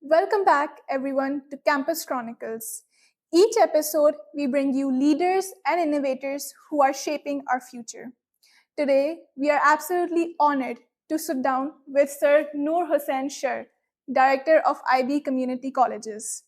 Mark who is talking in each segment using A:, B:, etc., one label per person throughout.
A: Welcome back, everyone, to Campus Chronicles. Each episode, we bring you leaders and innovators who are shaping our future. Today, we are absolutely honored to sit down with Sir Noor Hussain Shar, Director of IB Community Colleges.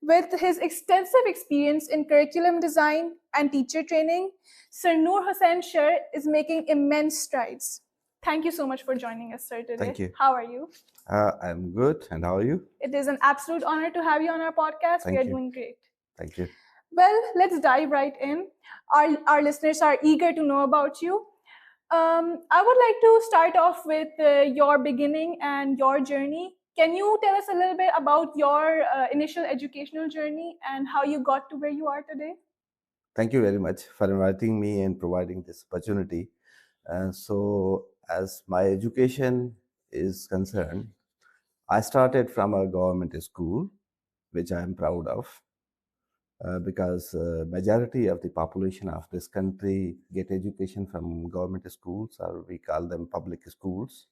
A: With his extensive experience in curriculum design and teacher training, Sir Noor Hussain Shar is making immense strides. Thank you so much for joining us, sir, today.
B: Thank you.
A: How are you?
B: I'm good. And how are you?
A: It is an absolute honor to have you on our podcast.
B: Thank
A: We are
B: you.
A: doing great.
B: Thank you.
A: Well, let's dive right in. Our listeners are eager to know about you. I would like to start off with your beginning and your journey. Can you tell us a little bit about your initial educational journey and how you got to where you are today?
B: Thank you very much for inviting me and providing this opportunity. As my education is concerned, I started from a government school, which I am proud of, because majority of the population of this country get education from government schools, or we call them public schools.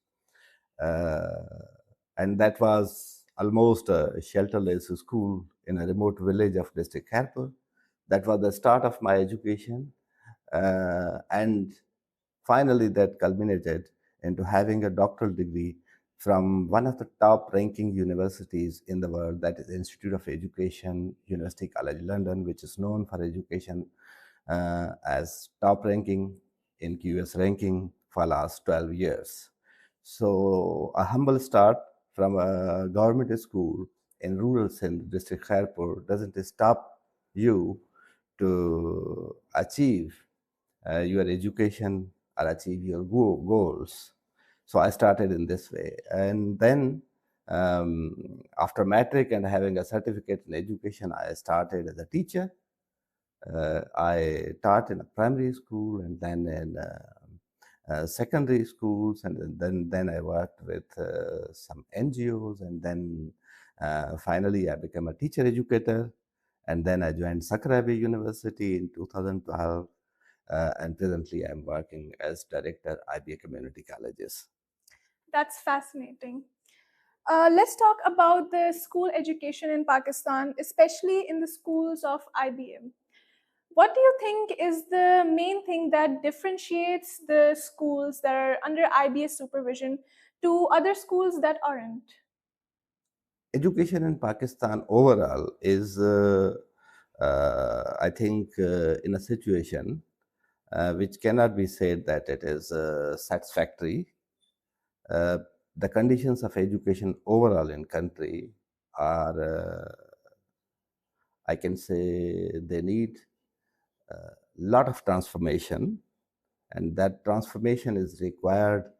B: And that was almost a shelterless school in a remote village of district Kharpur. That was the start of my education, and finally that culminated into having a doctoral degree from one of the top ranking universities in the world, that is Institute of Education, University College London, which is known for education as top ranking in QS ranking for last 12 years. So a humble start from a government school in rural Sindh, district Khairpur, doesn't stop you to achieve your education or achieve your goals. So I started in this way. And then after matric and having a certificate in education, I started as a teacher. I taught in a primary school and then in secondary schools, and then I worked with some NGOs, and then finally I became a teacher educator, and then I joined Sukkur University in 2012, and presently I'm working as director IBA Community Colleges.
A: That's fascinating. Let's talk about the school education in Pakistan, especially in the schools of IBM. What do you think is the main thing that differentiates the schools that are under IBS supervision to other schools that aren't?
B: Education in Pakistan overall is, I think, in a situation which cannot be said that it is satisfactory. Uh, the conditions of education overall in country are, I can say, they need a lot of transformation, and that transformation is required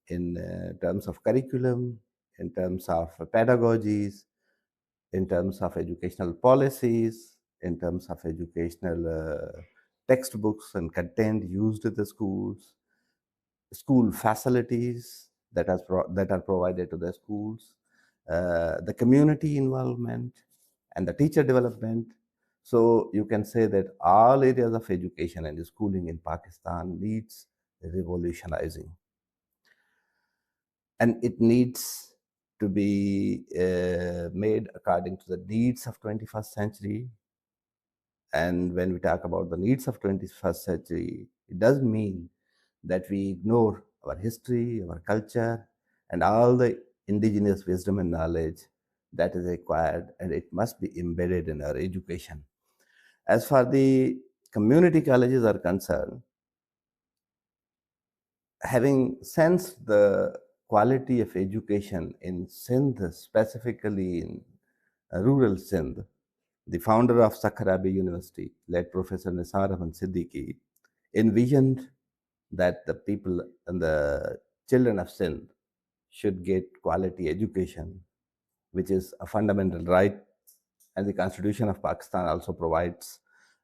B: in terms of curriculum, in terms of pedagogies, in terms of educational policies, in terms of educational textbooks and content used in the schools, school facilities that are provided to the schools, the community involvement, and the teacher development. So you can say that all areas of education and schooling in Pakistan needs revolutionizing, and it needs to be made according to the needs of 21st century. And when we talk about the needs of 21st century, it doesn't mean that we ignore our history, our culture, and all the indigenous wisdom and knowledge that is required, and it must be embedded in our education. As far the community colleges are concerned, having sensed the quality of education in Sindh, specifically in rural Sindh, the founder of Sukkur University, late Professor Nisar Ahmad Siddiqui, envisioned that the people and the children of Sindh should get quality education, which is a fundamental right. And the Constitution of Pakistan also provides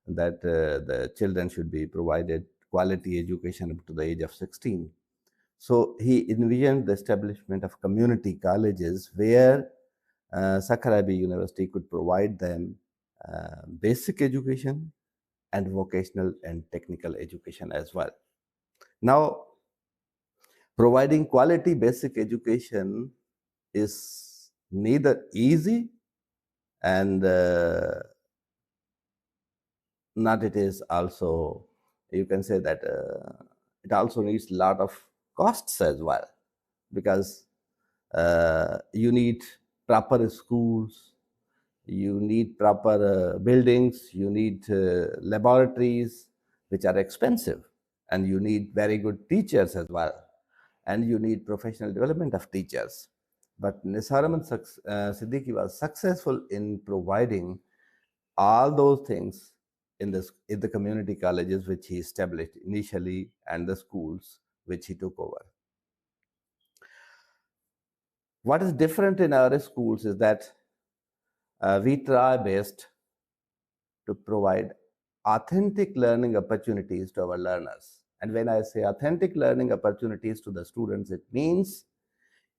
B: that the children should be provided quality education up to the age of 16. So he envisioned the establishment of community colleges where Sukkur University could provide them basic education and vocational and technical education as well. Now, providing quality basic education is neither easy and not it is also, you can say that it also needs a lot of costs as well, because you need proper schools, you need proper buildings, you need laboratories, which are expensive, and you need very good teachers as well, and you need professional development of teachers. But Nisar Ahmed Siddiqui was successful in providing all those things in the community colleges which he established initially and the schools which he took over. What is different in our schools is that we try best to provide authentic learning opportunities to our learners. And when I say authentic learning opportunities to the students, it means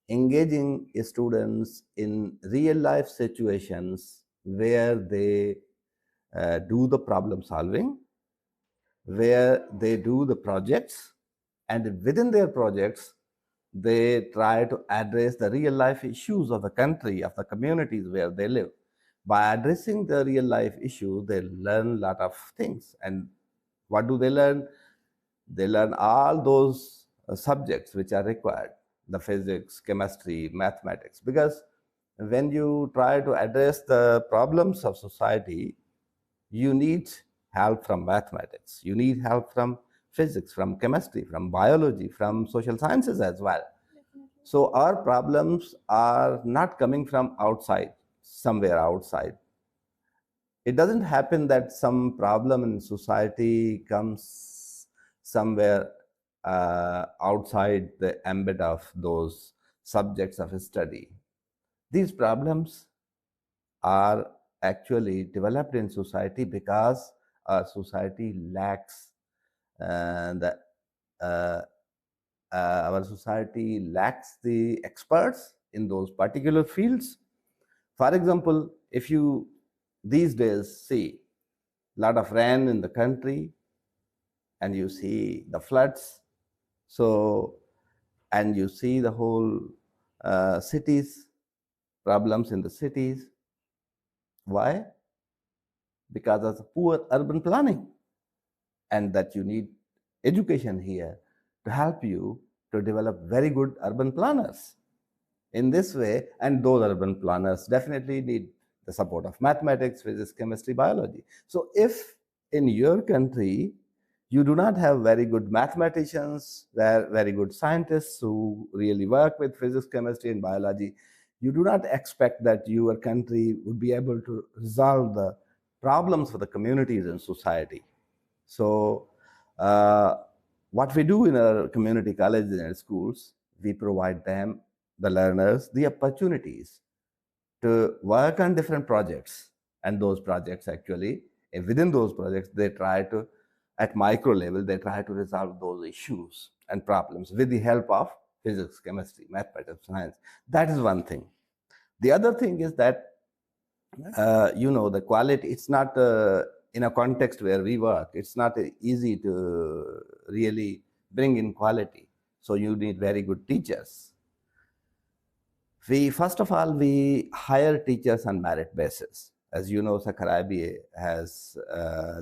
B: engaging students in real life situations where they do the problem solving, where they do the projects, and within their projects, they try to address the real life issues of the country, of the communities where they live. By addressing the real life issues, they learn a lot of things. And what do they learn? They learn all those subjects which are required, the physics, chemistry, mathematics. Because when you try to address the problems of society, you need help from mathematics, you need help from physics, from chemistry, from biology, from social sciences as well. So our problems are not coming from outside, somewhere outside. It doesn't happen that some problem in society comes somewhere outside the ambit of those subjects of study. These problems are actually developed in society because our society lacks the uh, our society lacks the experts in those particular fields. For example, if you these days see a lot of rain in the country and you see the floods, so and you see the whole cities, problems in the cities. Why? Because of the poor urban planning, and that you need education here to help you to develop very good urban planners in this way. And those urban planners definitely need the support of mathematics, physics, chemistry, biology. So if in your country you do not have very good mathematicians, very good scientists who really work with physics, chemistry, and biology, you do not expect that your country would be able to resolve the problems for the communities and society. So what we do in our community colleges and schools, we provide them, the learners, the opportunities to work on different projects. And those projects actually, within those projects, they try to, at micro level, they try to resolve those issues and problems with the help of physics, chemistry, mathematics, science. That is one thing. The other thing is that, the quality, it's not in a context where we work, it's not easy to really bring in quality. So you need very good teachers. First of all, we hire teachers on merit basis. As you know, Sukkur has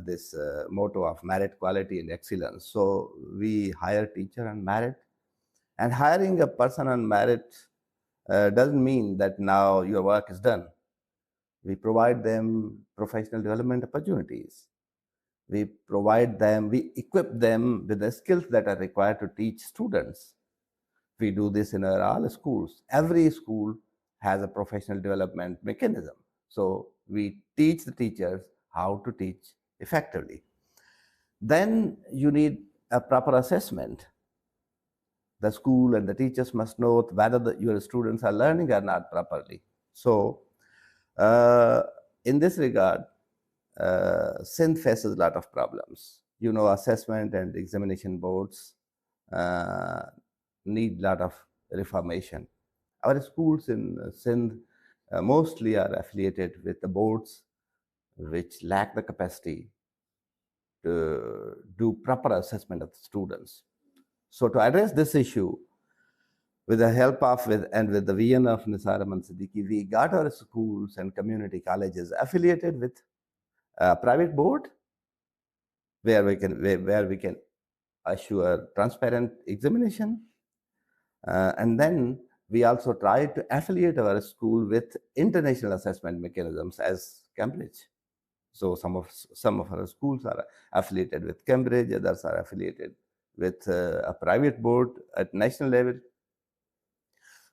B: this motto of merit, quality, and excellence. So we hire teacher on merit, and hiring a person on merit doesn't mean that now your work is done. We provide them professional development opportunities. We equip them with the skills that are required to teach students. We do this in all schools. Every school has a professional development mechanism. So we teach the teachers how to teach effectively. Then you need a proper assessment. The school and the teachers must know whether your students are learning or not properly. So in this regard, SIND faces a lot of problems. Assessment and examination boards need a lot of reformation. Our schools in Sindh mostly are affiliated with the boards which lack the capacity to do proper assessment of the students. So to address this issue, With the help of with the vision of Nisar Aman Siddiqui, we got our schools and community colleges affiliated with a private board where we can assure transparent examination. And then we also try to affiliate our school with international assessment mechanisms as Cambridge. So some of our schools are affiliated with Cambridge, others are affiliated with a private board at national level.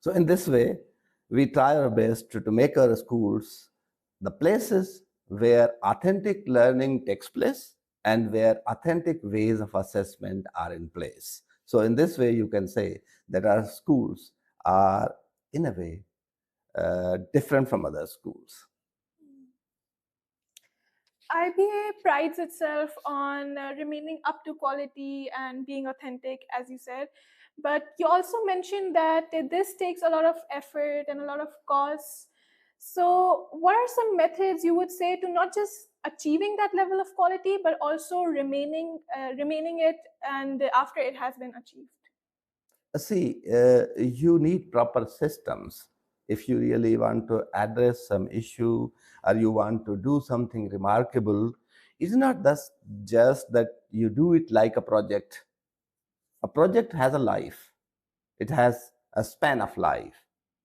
B: So in this way, we try our best to make our schools the places where authentic learning takes place and where authentic ways of assessment are in place. So in this way, you can say that our schools are, in a way, different from other schools.
A: IBA prides itself on remaining up to quality and being authentic, as you said. But you also mentioned that this takes a lot of effort and a lot of costs. So, what are some methods you would say to not just achieving that level of quality, but also remaining it and after it has been achieved?
B: See, you need proper systems if you really want to address some issue or you want to do something remarkable. It's not just that you do it like a project. A project has a life. It has a span of life.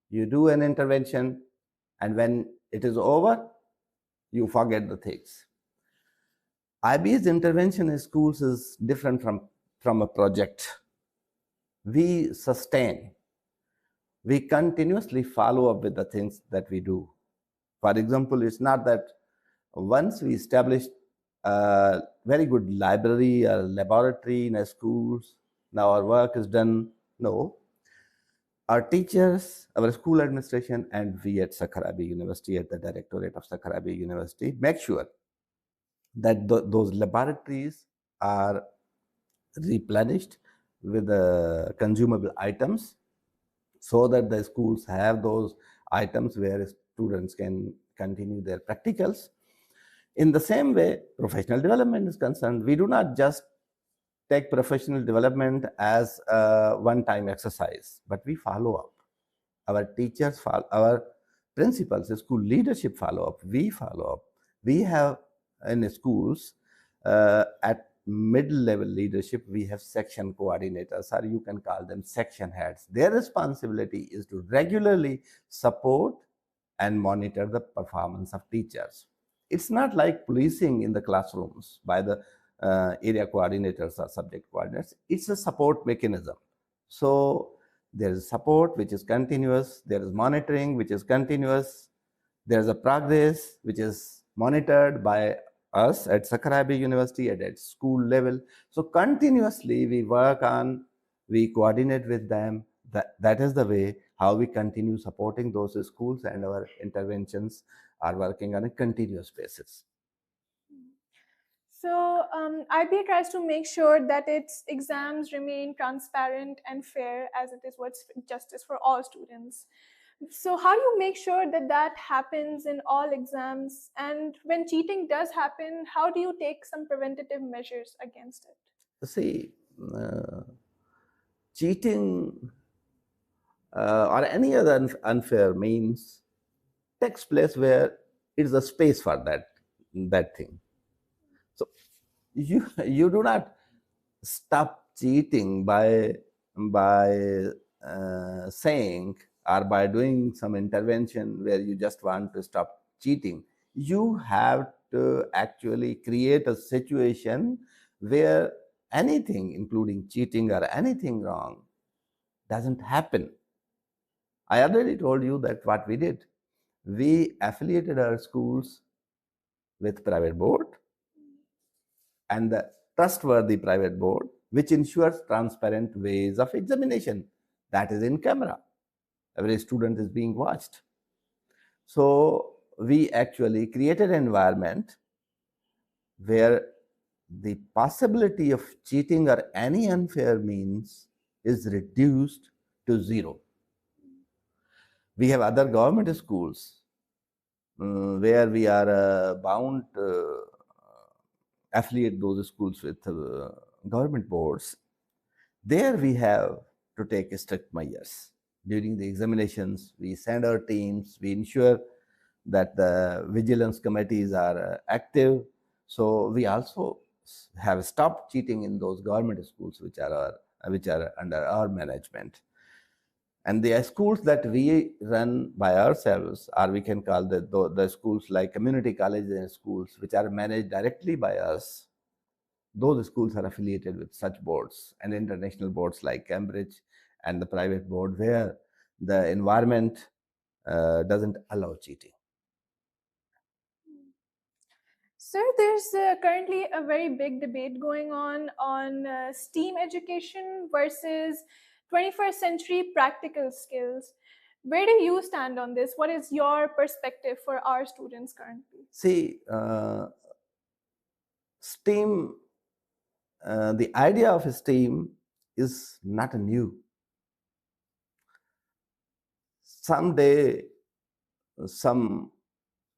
B: You do an intervention, and when it is over, you forget the things. IB's intervention in schools is different from a project. We sustain. We continuously follow up with the things that we do. For example, it's not that once we establish a very good library or laboratory in our schools, now our work is done. No. Our teachers, our school administration, and we at Sukkur University, at the Directorate of Sukkur University, make sure that those laboratories are replenished with consumable items so that the schools have those items where students can continue their practicals. In the same way, professional development is concerned. We do not just take professional development as a one-time exercise, but we follow up. Our teachers follow, our principals, school leadership follow up. We follow up. We have in schools at mid-level leadership, we have section coordinators, or you can call them section heads. Their responsibility is to regularly support and monitor the performance of teachers. It's not like policing in the classrooms by the area coordinators or subject coordinators. It's a support mechanism. So there is support which is continuous, there is monitoring which is continuous, there is a progress which is monitored by us at Sukkur University at school level. So continuously we work on, we coordinate with them. That is the way how we continue supporting those schools, and our interventions are working on a continuous basis.
A: So IBA tries to make sure that its exams remain transparent and fair, as it is what's justice for all students. So how do you make sure that that happens in all exams? And when cheating does happen, how do you take some preventative measures against it?
B: See, cheating or any other unfair means takes place where it is a space for that thing. So you do not stop cheating by saying or by doing some intervention where you just want to stop cheating. You have to actually create a situation where anything, including cheating or anything wrong, doesn't happen. I already told you that what we did. We affiliated our schools with private board and the trustworthy private board, which ensures transparent ways of examination. That is in camera. Every student is being watched. So we actually created an environment where the possibility of cheating or any unfair means is reduced to zero. We have other government schools where we are bound to affiliate those schools with government boards. There we have to take strict measures. during the examinations. We send our teams, we ensure that the vigilance committees are active. So we also have stopped cheating in those government schools which are under our management. And the schools that we run by ourselves, or we can call the schools like community colleges and schools which are managed directly by us, those schools are affiliated with such boards and international boards like Cambridge and the private board where the environment doesn't allow cheating.
A: Sir, there's currently a very big debate going on STEAM education versus 21st century practical skills. Where do you stand on this? What is your perspective for our students currently?
B: See, STEAM, the idea of STEAM is not new. Someday, some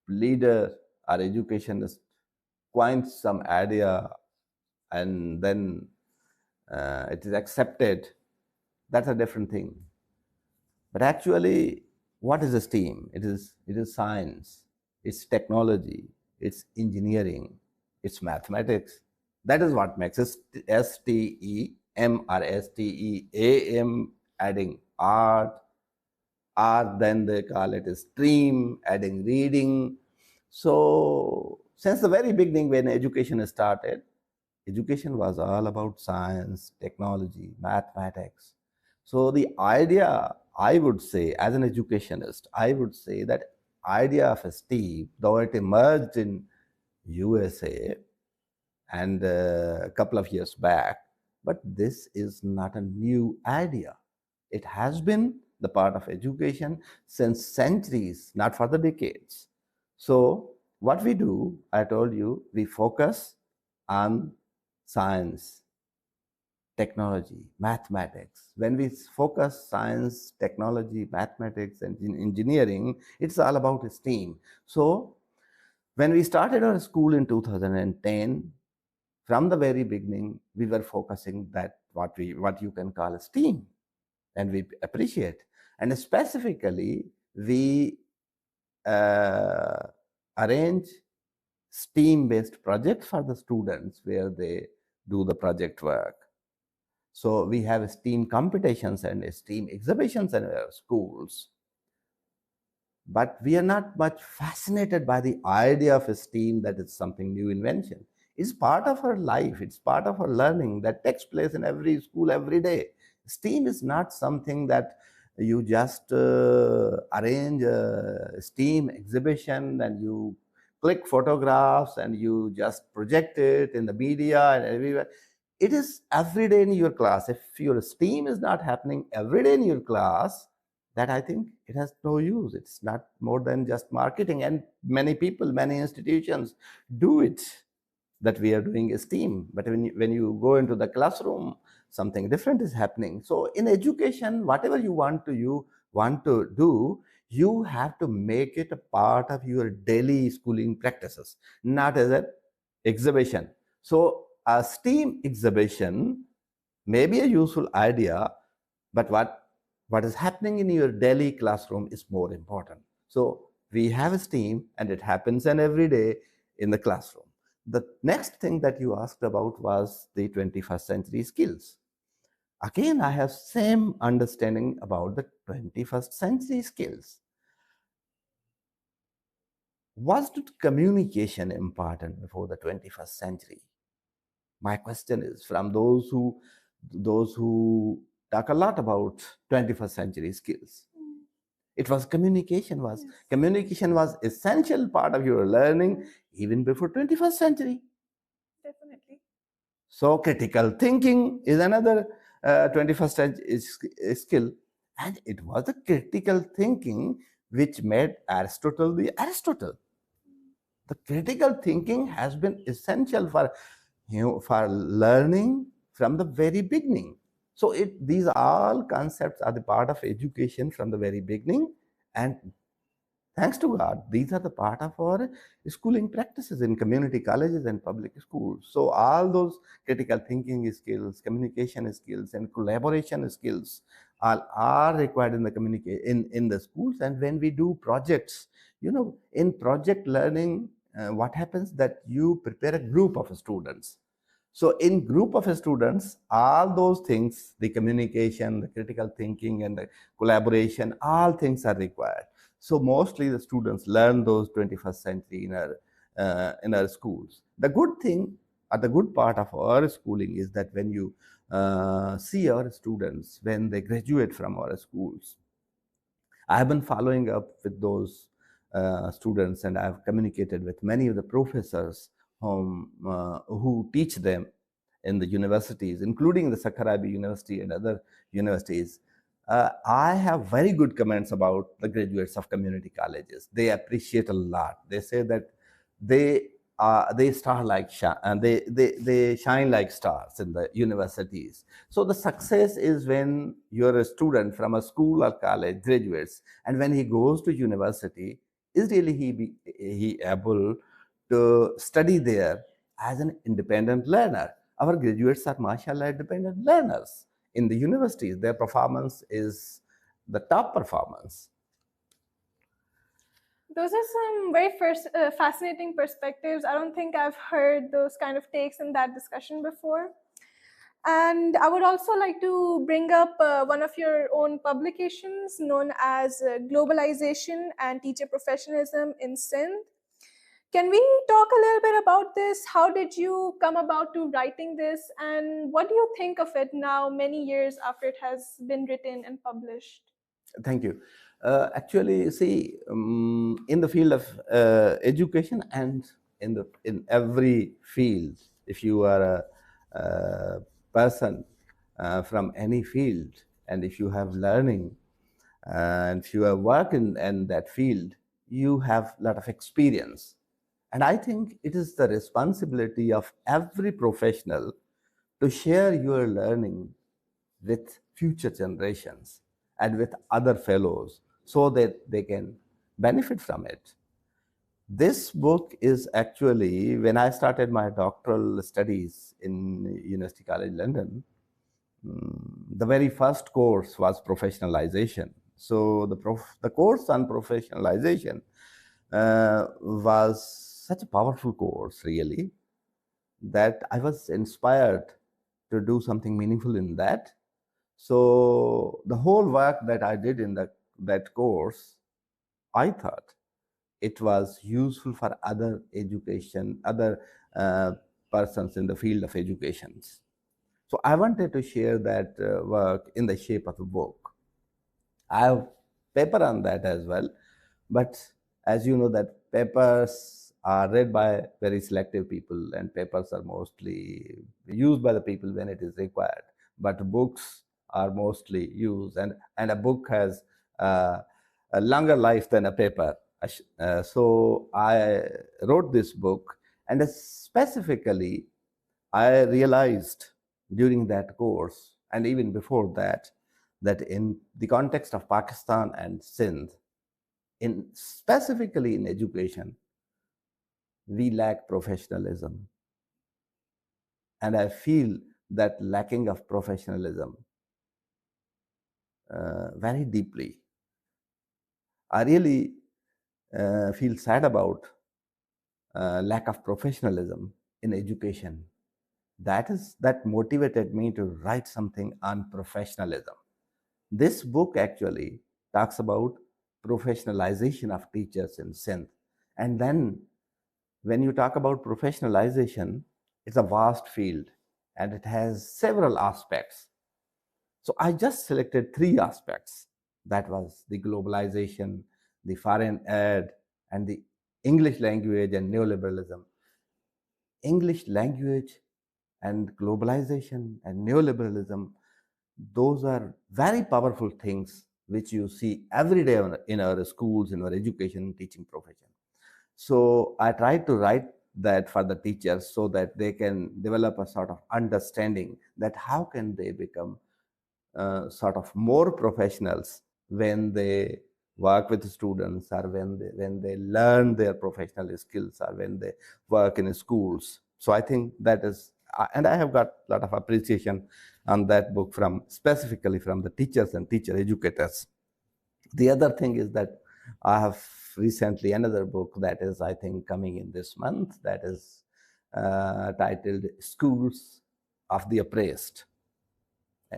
B: leader or educationist coins some idea and then it is accepted. That's a different thing. But actually, what is STEAM? It is science, it's technology, it's engineering, it's mathematics. That is what makes it STEM or STEAM, adding art, then they call it a stream, adding reading. So since the very beginning when education started, education was all about science, technology, mathematics. So the idea, I would say, as an educationist, I would say that idea of STEAM, though it emerged in USA and a couple of years back, but this is not a new idea. It has been the part of education since centuries, not for the decades. So what we do, I told you, we focus on science, technology, mathematics. When we focus science, technology, mathematics, and engineering, it's all about STEAM. So when we started our school in 2010, from the very beginning, we were focusing that what you can call STEAM, and we appreciate. And specifically, we arrange STEAM-based projects for the students where they do the project work. So we have STEAM competitions and STEAM exhibitions in our schools. But we are not much fascinated by the idea of STEAM that it's something new invention. It's part of our life. It's part of our learning that takes place in every school every day. STEAM is not something that you just arrange a STEAM exhibition and you click photographs and you just project it in the media and everywhere. It is every day in your class. If your STEAM is not happening every day in your class, that I think it has no use. It's not more than just marketing. And many people, many institutions do it, that we are doing STEAM. But when you go into the classroom, something different is happening. So in education, whatever you want to do, you have to make it a part of your daily schooling practices, not as an exhibition. So a STEAM exhibition may be a useful idea, but what is happening in your daily classroom is more important. So we have STEAM and it happens every day in the classroom. The next thing that you asked about was the 21st century skills. Again, I have same understanding about the 21st century skills. Was communication important before the 21st century? My question is from those who talk a lot about 21st century skills. It was communication was essential part of your learning even before 21st century.
A: Definitely.
B: So critical thinking is another 21st century skill, and it was the critical thinking which made Aristotle the Aristotle. The critical thinking has been essential for learning from the very beginning. So these all concepts are the part of education from the very beginning, and thanks to God, these are the part of our schooling practices in community colleges and public schools. So all those critical thinking skills, communication skills, and collaboration skills are required in the in the schools. And when we do projects, in project learning, what happens that you prepare a group of students. So in group of students, all those things, the communication, the critical thinking, and the collaboration, all things are required. So mostly the students learn those 21st century in our schools. The good thing, or the good part of our schooling, is that when you see our students when they graduate from our schools, I have been following up with those students, and I have communicated with many of the professors who teach them in the universities, including the Sukkur University and other universities. I have very good comments about the graduates of community colleges. They appreciate a lot. They say that they they star like and they shine like stars in the universities. So the success is when you're a student from a school or college graduates, and when he goes to university, is really he able to study there as an independent learner. Our graduates are, mashallah, independent learners in the universities. Their performance is the top performance.
A: Those are some very fascinating perspectives. I don't think I've heard those kind of takes in that discussion before. And I would also like to bring up one of your own publications known as Globalization and Teacher Professionalism in Sindh. Can we talk a little bit about this? How did you come about to writing this? And what do you think of it now, many years after it has been written and published?
B: Thank you. Actually, see, in the field of education, and in every field, if you are a person from any field, and if you have learning, and if you have work in that field, you have a lot of experience. And I think it is the responsibility of every professional to share your learning with future generations and with other fellows so that they can benefit from it. This book is actually, when I started my doctoral studies in University College London, the very first course was professionalization. So the course on professionalization was such a powerful course, really, that I was inspired to do something meaningful in that. So the whole work that I did in that course, I thought it was useful for other persons in the field of education. So I wanted to share that work in the shape of a book. I have paper on that as well, but as you know, that papers are read by very selective people, and papers are mostly used by the people when it is required. But books are mostly used, and a book has a longer life than a paper. So I wrote this book, and specifically, I realized during that course, and even before that, that in the context of Pakistan and Sindh, specifically in education, we lack professionalism. And I feel that lacking of professionalism very deeply. I really feel sad about lack of professionalism in education. That motivated me to write something on professionalism. This book actually talks about professionalization of teachers in Sindh. And then when you talk about professionalization, it's a vast field and it has several aspects. So I just selected 3 aspects. That was the globalization, the foreign aid, and the English language and neoliberalism. English language and globalization and neoliberalism, those are very powerful things which you see every day in our schools, in our education teaching profession. So I try to write that for the teachers so that they can develop a sort of understanding that how can they become sort of more professionals when they work with students, or when they learn their professional skills, or when they work in schools. So I think that is, and I have got a lot of appreciation on that book from specifically from the teachers and teacher educators. The other thing is that I have recently another book that is, I think, coming in this month, that is titled Schools of the Oppressed.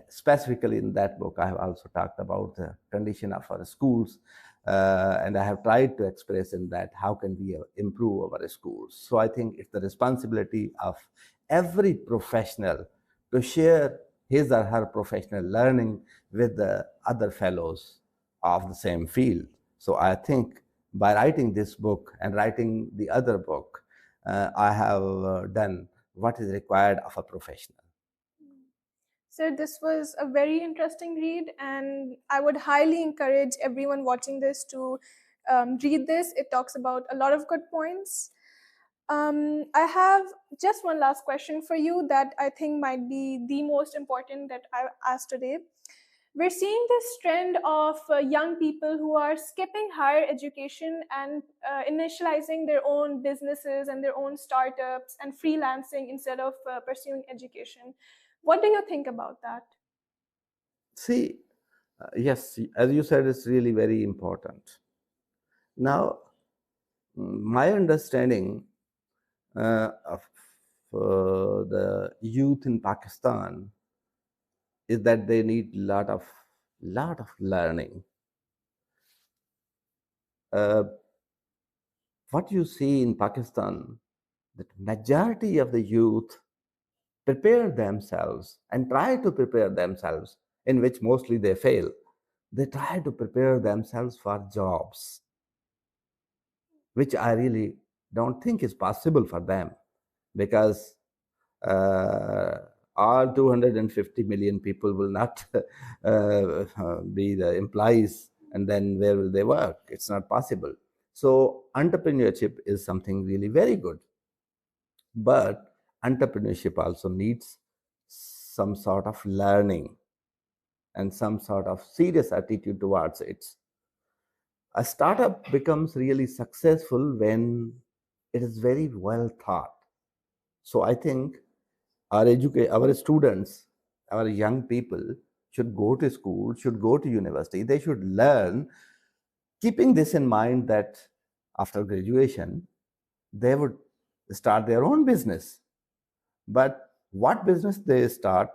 B: Specifically in that book, I have also talked about the condition of our schools, and I have tried to express in that how can we improve our schools. So I think it's the responsibility of every professional to share his or her professional learning with the other fellows of the same field. So I think by writing this book and writing the other book, I have done what is required of a professional.
A: So this was a very interesting read, and I would highly encourage everyone watching this to read this. It talks about a lot of good points. I have just one last question for you that I think might be the most important that I asked today. We're seeing this trend of young people who are skipping higher education and initializing their own businesses and their own startups and freelancing instead of pursuing education. What do you think about that?
B: See, yes, as you said, it's really very important. Now, my understanding of the youth in Pakistan is that they need lot of learning. What you see in Pakistan, that majority of the youth prepare themselves and try to prepare themselves, in which mostly they fail. They try to prepare themselves for jobs, which I really don't think is possible for them, because uh, all 250 million people will not be the employees, and then where will they work? It's not possible. So entrepreneurship is something really very good, but entrepreneurship also needs some sort of learning and some sort of serious attitude towards it. A startup becomes really successful when it is very well thought. So I think our students, our young people should go to school, should go to university. They should learn, keeping this in mind that after graduation, they would start their own business. But what business they start,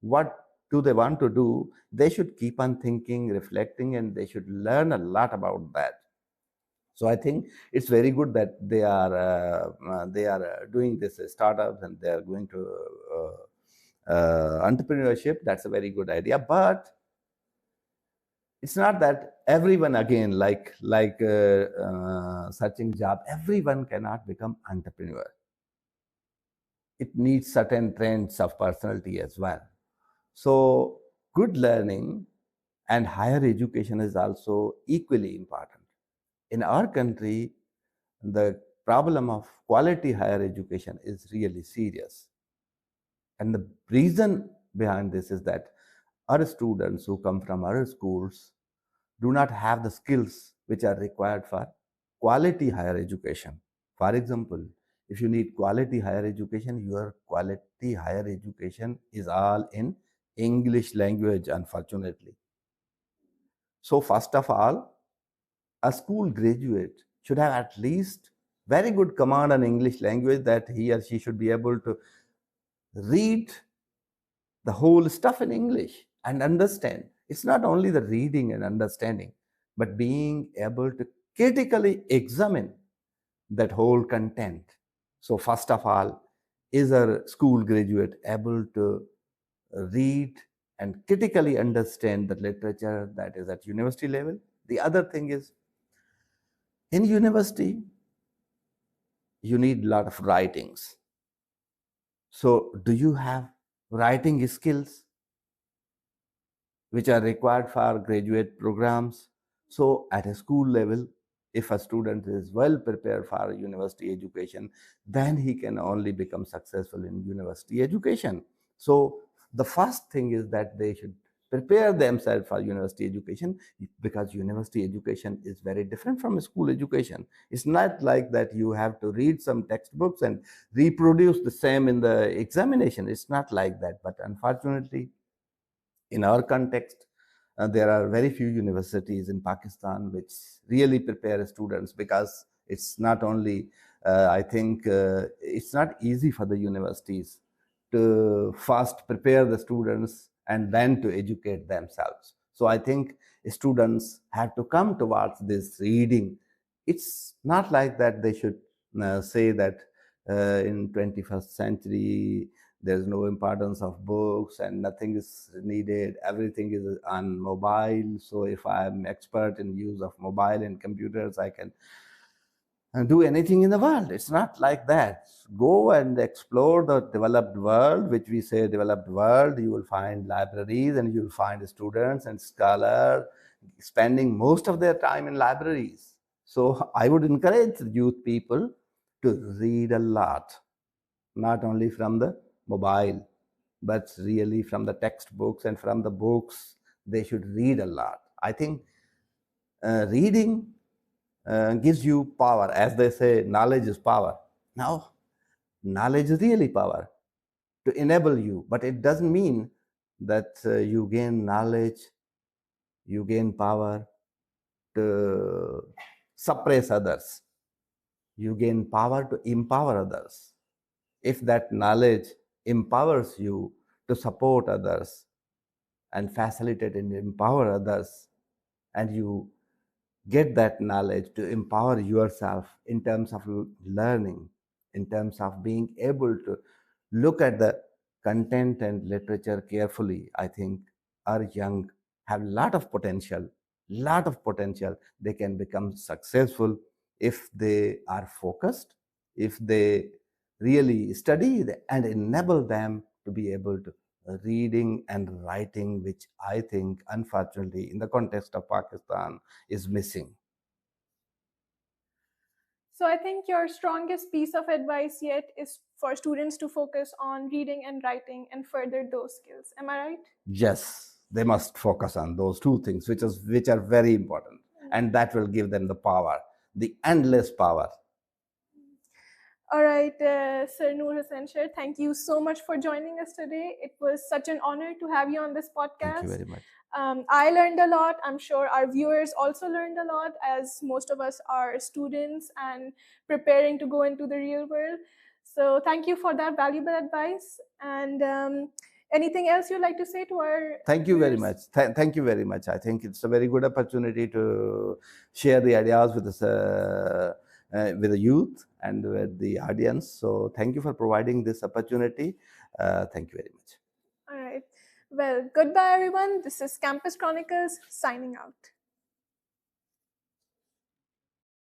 B: what do they want to do, they should keep on thinking, reflecting, and they should learn a lot about that. So I think it's very good that they are doing this startups, and they are going to entrepreneurship. That's a very good idea, but it's not that everyone, again, searching job, everyone cannot become entrepreneur. It needs certain trends of personality as well. So good learning and higher education is also equally important. In our country, the problem of quality higher education is really serious. And the reason behind this is that our students who come from other schools do not have the skills which are required for quality higher education. For example, if you need quality higher education, your quality higher education is all in English language, unfortunately. So first of all, a school graduate should have at least very good command on English language, that he or she should be able to read the whole stuff in English and understand. It's not only the reading and understanding, but being able to critically examine that whole content. So first of all, is a school graduate able to read and critically understand the literature that is at university level? The other thing is, in university, you need a lot of writings. So do you have writing skills which are required for graduate programs? So at a school level, if a student is well prepared for university education, then he can only become successful in university education. So the first thing is that they should prepare themselves for university education, because university education is very different from school education. It's not like that you have to read some textbooks and reproduce the same in the examination. It's not like that. But unfortunately, in our context, there are very few universities in Pakistan which really prepare students, because it's not only, I think, it's not easy for the universities to first prepare the students and then to educate themselves. So I think students have to come towards this reading. It's not like that they should say that in 21st century there's no importance of books and nothing is needed, everything is on mobile. So if I'm expert in use of mobile and computers, I can do anything in the world. It's not like that. Go and explore the developed world, which we say developed world. You will find libraries and you will find students and scholars spending most of their time in libraries. So I would encourage youth people to read a lot, not only from the mobile, but really from the textbooks and from the books. They should read a lot. I think reading gives you power. As they say, knowledge is power. Now, knowledge is really power to enable you, but it doesn't mean that you gain knowledge, you gain power to suppress others. You gain power to empower others. If that knowledge empowers you to support others and facilitate and empower others, and you get that knowledge to empower yourself in terms of learning, in terms of being able to look at the content and literature carefully, I think our young have lot of potential. They can become successful if they are focused, if they really study and enable them to be able to reading and writing, which I think unfortunately in the context of Pakistan is missing.
A: So I think your strongest piece of advice yet is for students to focus on reading and writing and further those skills. Am I right?
B: Yes, they must focus on those two things, which are very important, and that will give them the power, the endless power.
A: All right, Sir Noor Hussain Shar, thank you so much for joining us today. It was such an honor to have you on this podcast.
B: Thank you very much.
A: I learned a lot. I'm sure our viewers also learned a lot, as most of us are students and preparing to go into the real world. So thank you for that valuable advice. And anything else you'd like to say to our
B: Thank you very
A: viewers?
B: much. Thank you very much. I think it's a very good opportunity to share the ideas with this, with the youth and with the audience. So thank you for providing this opportunity. Thank you very much.
A: All right. Well, goodbye, everyone. This is Campus Chronicles signing out.